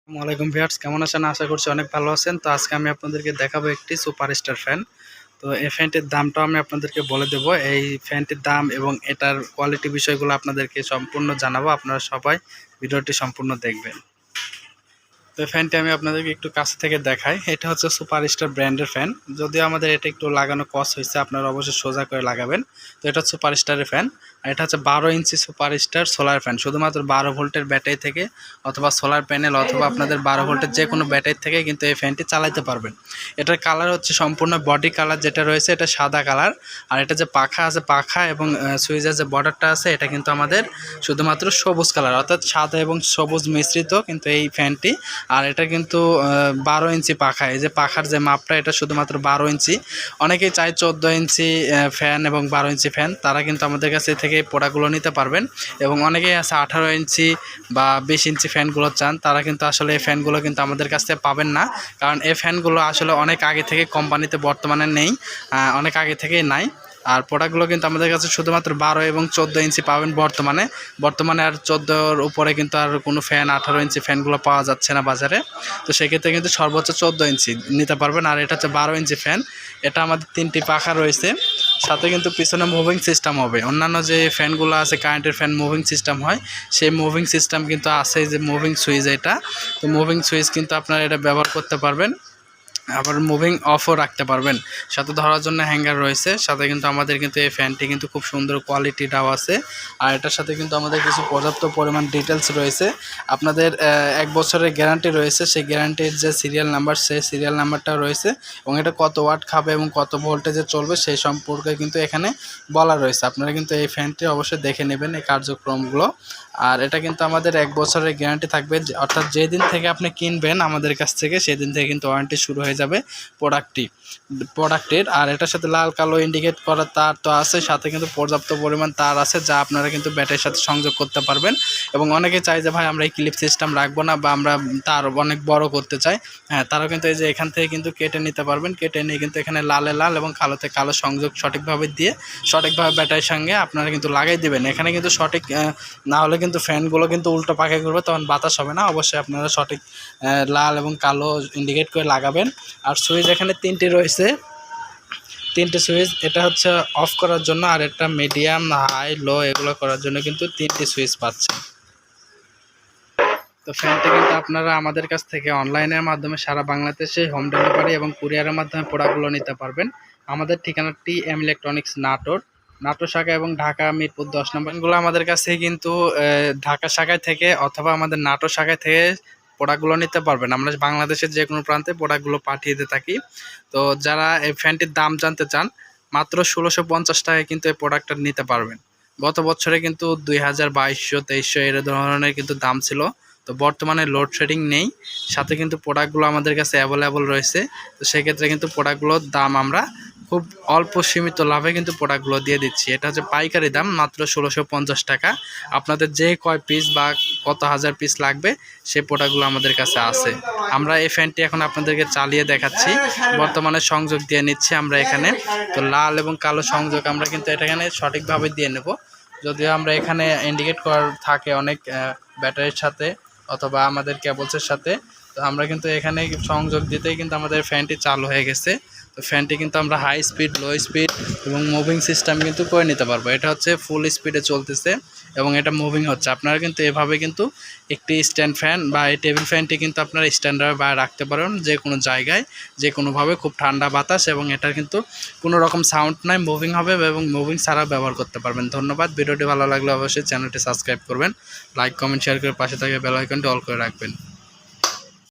আসসালামাইকুম ভিউয়ার্স, কেমন আছেন? আশা করছি অনেক ভালো আছেন। তো আজকে আমি আপনাদেরকে দেখাবো একটি সুপারস্টার ফ্যান। তো এই ফ্যানটির দামটাও আমি আপনাদেরকে বলে দেবো। এই ফ্যানটির দাম এবং এটার কোয়ালিটি বিষয়গুলো আপনাদেরকে সম্পূর্ণ জানাবো। আপনারা সবাই ভিডিওটি সম্পূর্ণ দেখবেন। তো ফ্যানটি আমি আপনাদেরকে একটু কাছ থেকে দেখাই। এটা হচ্ছে সুপারস্টার ব্র্যান্ডের ফ্যান। যদিও আমাদের এটা একটু লাগানো কষ্ট হয়েছে, আপনারা অবশ্যই সোজা করে লাগাবেন। তো এটা হচ্ছে সুপারস্টারের ফ্যান। আর এটা হচ্ছে 12 ইঞ্চি সুপারস্টার সোলার ফ্যান। শুধুমাত্র 12 ভোল্টের ব্যাটারি থেকে অথবা সোলার প্যানেল অথবা আপনাদের 12 ভোল্টের যে কোনো ব্যাটারি থেকে কিন্তু এই ফ্যানটি চালাতে পারবেন। এটার কালার হচ্ছে সম্পূর্ণ বডি কালার যেটা রয়েছে এটা সাদা কালার। আর এটা যে পাখা আছে, পাখা এবং সুইচের যে বর্ডারটা আছে এটা কিন্তু আমাদের শুধুমাত্র সবুজ কালার, অর্থাৎ সাদা এবং সবুজ মিশ্রিত কিন্তু এই ফ্যানটি। আর এটা কিন্তু 12 ইঞ্চি পাখা। এই যে পাখার যে মাপটা এটা শুধুমাত্র 12 ইঞ্চি। অনেকেই চায় 14 ইঞ্চি ফ্যান এবং 12 ইঞ্চি ফ্যান, তারা কিন্তু আমাদের কাছে থেকে প্রোডাক্টগুলো নিতে পারবেন। এবং অনেকেই আছে 18 ইঞ্চি বা 20 ইঞ্চি ফ্যানগুলো চান, তারা কিন্তু আসলে এই ফ্যানগুলো কিন্তু আমাদের কাছ থেকে পাবেন না। কারণ এই ফ্যানগুলো আসলে অনেক আগে থেকে কোম্পানিতে বর্তমানে নেই, অনেক আগে থেকেই নাই। আর প্রোডাক্টগুলো কিন্তু আমাদের কাছে শুধুমাত্র 12 এবং 14 ইঞ্চি পাবেন বর্তমানে আর 14-র উপরে কিন্তু আর কোনো ফ্যান 18 ইঞ্চি ফ্যানগুলো পাওয়া যাচ্ছে না বাজারে। তো সেক্ষেত্রে কিন্তু সর্বোচ্চ 14 ইঞ্চি নিতে পারবেন। আর এটা হচ্ছে 12 ইঞ্চি ফ্যান। এটা আমাদের 3টি পাখা রয়েছে, সাথে কিন্তু পিছনে মুভিং সিস্টেম হবে। অন্যান্য যে ফ্যানগুলো আছে কারেন্টের ফ্যান মুভিং সিস্টেম হয়, সেই মুভিং সিস্টেম কিন্তু আছে, যে মুভিং সুইচ এটা। তো মুভিং সুইচ কিন্তু আপনারা এটা ব্যবহার করতে পারবেন, আবার মুভিং অফও রাখতে পারবেন। সাথে ধরার জন্য হ্যাঙ্গার রয়েছে। সাথে কিন্তু আমাদের কিন্তু এই ফ্যানটি কিন্তু খুব সুন্দর কোয়ালিটিটাও আছে। আর এটার সাথে কিন্তু আমাদের কিছু পর্যাপ্ত পরিমাণ ডিটেলস রয়েছে। আপনাদের 1 বছরের গ্যারান্টি রয়েছে, সেই গ্যারান্টির যে সিরিয়াল নাম্বার সেই সিরিয়াল নাম্বারটাও রয়েছে। এবং এটা কত ওয়াট খাবে এবং কত ভোল্টেজে চলবে সেই সম্পর্কে কিন্তু এখানে বলা রয়েছে। আপনারা কিন্তু এই ফ্যানটি অবশ্যই দেখে নেবেন এই কার্যক্রমগুলো। আর এটা কিন্তু আমাদের 1 বছরের গ্যারান্টি থাকবে, অর্থাৎ যেদিন থেকে আপনি কিনবেন আমাদের কাছ থেকে সেদিন থেকে কিন্তু ওয়ারেন্টি শুরু হয়ে যাবে প্রোডাক্টের। আর এটার সাথে লাল কালো ইন্ডিকেট করা তার তো আছে, সাথে কিন্তু পর্যাপ্ত পরিমাণ তার আছে যা আপনারা কিন্তু ব্যাটারির সাথে সংযোগ করতে পারবেন। এবং অনেকে চাই যে ভাই আমরা এই ক্লিপ সিস্টেম রাখবো না বা আমরা তার অনেক বড় করতে চাই, হ্যাঁ তারাও কিন্তু এই যে এখান থেকে কিন্তু কেটে নিতে পারবেন। কেটে নিয়ে কিন্তু এখানে লালে লাল এবং কালোতে কালো সংযোগ সঠিকভাবে দিয়ে সঠিকভাবে ব্যাটারির সঙ্গে আপনারা কিন্তু লাগাই দেবেন। এখানে কিন্তু সঠিক না হলে কিন্তু ফ্যানগুলো কিন্তু উল্টো পাখা করবে, তখন বাতাস হবে না। অবশ্যই আপনারা সঠিক লাল এবং কালো ইন্ডিকেট করে লাগাবেন। আর সুইচ এখানে 3টি রয়েছে, 3টে সুইচ। এটা হচ্ছে অফ করার জন্য, আর এটা মিডিয়াম হাই লো এগুলো করার জন্য কিন্তু 3টি সুইচ পাচ্ছেন। তো ফ্যানটা কিন্তু আপনারা আমাদের কাছ থেকে অনলাইনের মাধ্যমে সারা বাংলাদেশে হোম ডেলিভারি এবং কুরিয়ারের মাধ্যমে প্রোডাক্টগুলো নিতে পারবেন। আমাদের ঠিকানাটি এম ইলেকট্রনিক্স নাটোর শাখা এবং ঢাকা মিরপুর 10 নম্বরগুলো আমাদের কাছে কিন্তু ঢাকা শাখায় থেকে অথবা আমাদের নাটোর শাখায় থেকে প্রোডাক্টগুলো নিতে পারবেন। আমরা বাংলাদেশের যে কোনো প্রান্তে প্রোডাক্টগুলো পাঠিয়ে দিয়ে থাকি। তো যারা এই ফ্যানটির দাম জানতে চান, মাত্র 1650 টাকায় কিন্তু এই প্রোডাক্টটা নিতে পারবেন। গত বছরে কিন্তু 2200-2300 এর ধরনের কিন্তু দাম ছিল। তো বর্তমানে লোডশেডিং নেই, সাথে কিন্তু প্রোডাক্টগুলো আমাদের কাছে অ্যাভেলেবল রয়েছে। তো সেক্ষেত্রে কিন্তু প্রোডাক্টগুলোর দাম আমরা খুব অল্প সীমিত লাভে কিন্তু প্রোডাক্টগুলো দিয়ে দিচ্ছি। এটা হচ্ছে পাইকারি দাম মাত্র 1650 টাকা। আপনাদের যে কয় পিস বা কত হাজার পিস লাগবে সেই প্রোডাক্টগুলো আমাদের কাছে আছে। আমরা এই ফ্যানটি এখন আপনাদেরকে চালিয়ে দেখাচ্ছি, বর্তমানে সংযোগ দিয়ে নিচ্ছি আমরা এখানে। তো লাল এবং কালো সংযোগ আমরা কিন্তু এটা এখানে সঠিকভাবে দিয়ে নেব। যদিও আমরা এখানে ইন্ডিকেট করার থাকে অনেক ব্যাটারির সাথে অথবা আমাদের কেবলসের সাথে, তো আমরা কিন্তু এখানে সংযোগ দিতেই কিন্তু আমাদের ফ্যানটি চালু হয়ে গেছে। তো ফ্যানটি কিন্তু আমরা হাই স্পিড, লো স্পিড এবং মুভিং সিস্টেম কিন্তু করে নিতে পারবো। এটা হচ্ছে ফুল স্পিডে চলতেছে এবং এটা মুভিং হচ্ছে। আপনারা কিন্তু এভাবে কিন্তু একটি স্ট্যান্ড ফ্যান বা এই টেবিল ফ্যানটি কিন্তু আপনারা স্ট্যান্ডার্ড বা রাখতে পারেন যে কোনো জায়গায়, যে কোনোভাবে। খুব ঠান্ডা বাতাস এবং এটার কিন্তু কোনো রকম সাউন্ড নাই, মুভিং হবে এবং মুভিং ছাড়া ব্যবহার করতে পারবেন। ধন্যবাদ। ভিডিওটি ভালো লাগলে অবশ্যই চ্যানেলটি সাবস্ক্রাইব করবেন, লাইক কমেন্ট শেয়ার করে পাশে থাকা বেল আইকনটি অল করে রাখবেন।